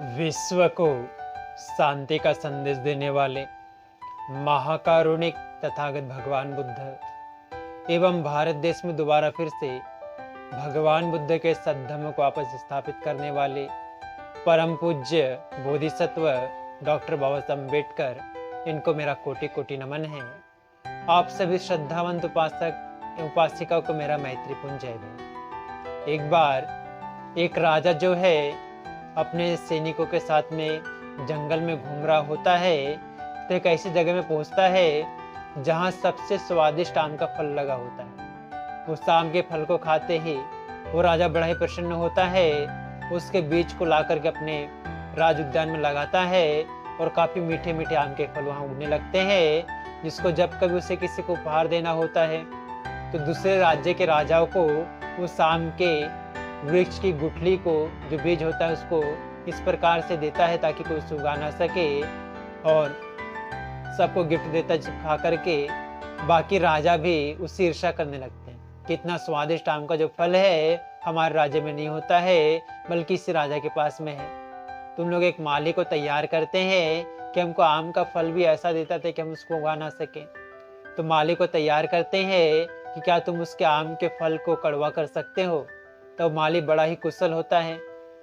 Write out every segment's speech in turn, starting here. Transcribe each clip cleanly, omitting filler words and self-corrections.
विश्व को शांति का संदेश देने वाले महाकारुणिक तथागत भगवान बुद्ध एवं भारत देश में दोबारा फिर से भगवान बुद्ध के सद्धर्म को वापस स्थापित करने वाले परम पूज्य बोधिसत्व डॉक्टर बाबा साहब अम्बेडकर, इनको मेरा कोटि कोटि नमन है। आप सभी श्रद्धावंत उपासक उपासिकाओं को मेरा मैत्रीपूर्ण जय भैया। एक बार एक राजा जो है अपने सैनिकों के साथ में जंगल में घूम रहा होता है, तो एक ऐसी जगह में पहुंचता है जहां सबसे स्वादिष्ट आम का फल लगा होता है। उस आम के फल को खाते ही वो राजा बड़ा ही प्रसन्न होता है। उसके बीज को ला करके अपने राज उद्यान में लगाता है और काफी मीठे मीठे आम के फल वहां उगने लगते हैं, जिसको जब कभी उसे किसी को उपहार देना होता है तो दूसरे राज्य के राजाओं को उस आम के वृक्ष की गुठली को, जो बीज होता है, उसको इस प्रकार से देता है ताकि कोई उसे उगा ना सके, और सबको गिफ्ट देता खा करके। बाकी राजा भी उससे ईर्ष्या करने लगते हैं, कितना स्वादिष्ट आम का जो फल है हमारे राज्य में नहीं होता है बल्कि इस राजा के पास में है। तुम लोग एक माली को तैयार करते हैं कि हमको आम का फल भी ऐसा देता था कि हम उसको उगा ना सके। तो माली को तैयार करते हैं कि क्या तुम उसके आम के फल को कड़वा कर सकते हो। तो माली बड़ा ही कुशल होता है,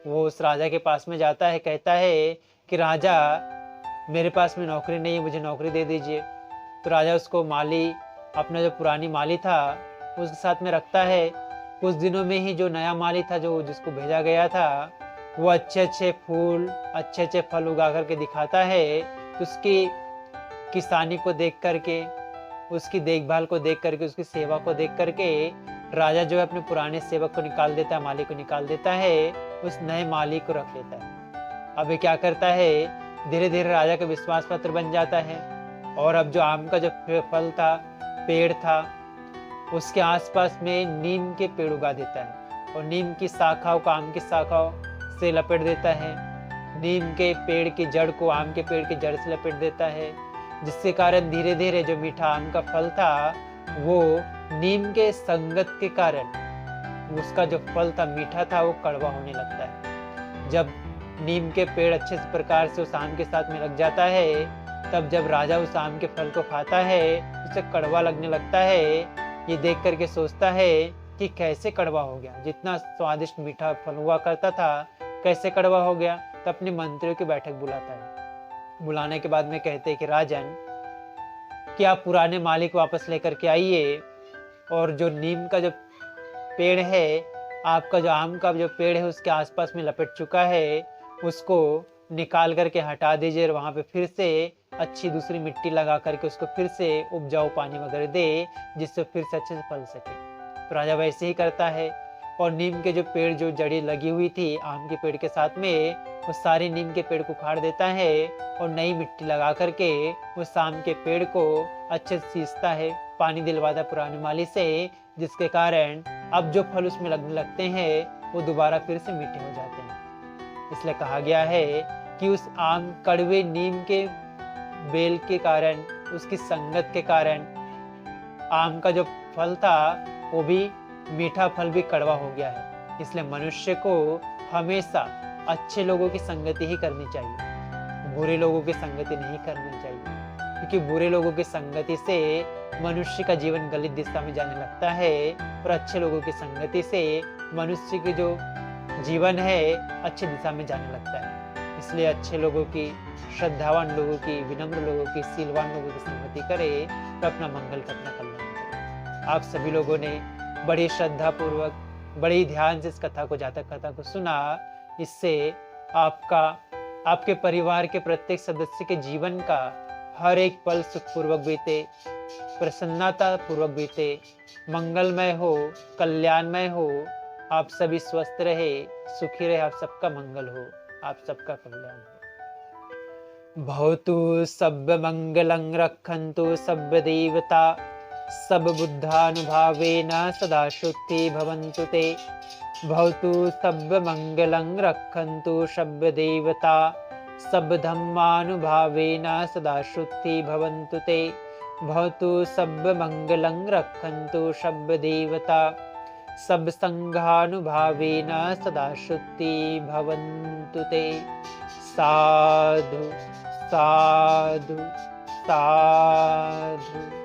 वो उस राजा के पास में जाता है, कहता है कि राजा, मेरे पास में नौकरी नहीं है, मुझे नौकरी दे दीजिए। तो राजा उसको माली, अपना जो पुरानी माली था उसके साथ में रखता है। कुछ दिनों में ही जो नया माली था, जो जिसको भेजा गया था, वो अच्छे अच्छे फूल, अच्छे अच्छे फल उगा करके दिखाता है। तो उसकी किसानी को देख करके, उसकी देखभाल को देख करके, उसकी सेवा को देख करके राजा जो है अपने पुराने सेवक को निकाल देता है, माली को निकाल देता है, उस नए माली को रख लेता है। अब ये क्या करता है, धीरे धीरे राजा का विश्वास पात्र बन जाता है। और अब जो आम का जो फल था, पेड़ था, उसके आसपास में नीम के पेड़ उगा देता है और नीम की शाखाओं को आम की शाखाओं से लपेट देता है। नीम के पेड़ की जड़ को आम के पेड़ की जड़ से लपेट देता है, जिसके कारण धीरे धीरे जो मीठा आम का फल था वो नीम के संगत के कारण उसका जो फल था मीठा था, वो कड़वा होने लगता है। जब नीम के पेड़ अच्छे प्रकार से उस आम के साथ में लग जाता है, तब जब राजा उस आम के फल को खाता है, उसे कड़वा लगने लगता है। ये देख करके सोचता है कि कैसे कड़वा हो गया, जितना स्वादिष्ट मीठा फल हुआ करता था कैसे कड़वा हो गया। तो अपने मंत्रियों की बैठक बुलाता है। बुलाने के बाद में कहते हैं कि राजन, कि आप पुराने मालिक वापस लेकर के आइए, और जो नीम का जो पेड़ है, आपका जो आम का जो पेड़ है उसके आसपास में लपेट चुका है, उसको निकाल करके हटा दीजिए और वहां पे फिर से अच्छी दूसरी मिट्टी लगा करके उसको फिर से उपजाऊ पानी वगैरह दे, जिससे फिर से अच्छे से फल सके। तो राजा वैसे ही करता है और नीम के जो पेड़, जो जड़ी लगी हुई थी आम के पेड़ के साथ में, वो सारे नीम के पेड़ को उखाड़ देता है और नई मिट्टी लगा करके उस आम के पेड़ को अच्छे से सींचता है, पानी दिलवाता है पुरानी माली से, जिसके कारण अब जो फल उसमें लगने लगते हैं वो दोबारा फिर से मीठे हो जाते हैं। इसलिए कहा गया है कि उस आम कड़वे नीम के बेल के कारण, उसकी संगत के कारण आम का जो फल था वो भी मीठा फल भी कड़वा हो गया है। इसलिए मनुष्य को हमेशा अच्छे लोगों की संगति ही करनी चाहिए, बुरे लोगों की संगति नहीं करनी चाहिए, क्योंकि बुरे लोगों की संगति से मनुष्य का जीवन गलत दिशा में जाने लगता है और अच्छे लोगों की संगति से मनुष्य की जो जीवन है अच्छी दिशा में जाने लगता है। इसलिए अच्छे लोगों की, श्रद्धावान लोगों की, विनम्र लोगों की, सीलवान लोगों की संगति करे तो अपना मंगल का, अपना कल्याण करे। आप सभी लोगों ने बड़ी श्रद्धा पूर्वक, बड़ी ध्यान से इस कथा को, जातक कथा को सुना। इससे आपका, आपके परिवार के प्रत्येक सदस्य के जीवन का हर एक पल सुखपूर्वक बीते, प्रसन्नता पूर्वक बीते, मंगलमय हो, कल्याणमय हो। आप सभी स्वस्थ रहे, सुखी रहे, आप सबका मंगल हो, आप सबका कल्याण हो। भवतु सब मंगलं रक्षन्तु सब देवता, सब बुद्धानुभावेन सदा शुद्धि भवन्तु ते। भवतु सब मंगलं रक्षन्तु सब देवता, सब धम्मानुभावेन सदा शुद्धि भवन्तु ते। भवतु सब मंगलं रक्षन्तु सब देवता, सब संघानुभावेन सदा शुद्धि भवन्तु ते। साधु साधु साधु।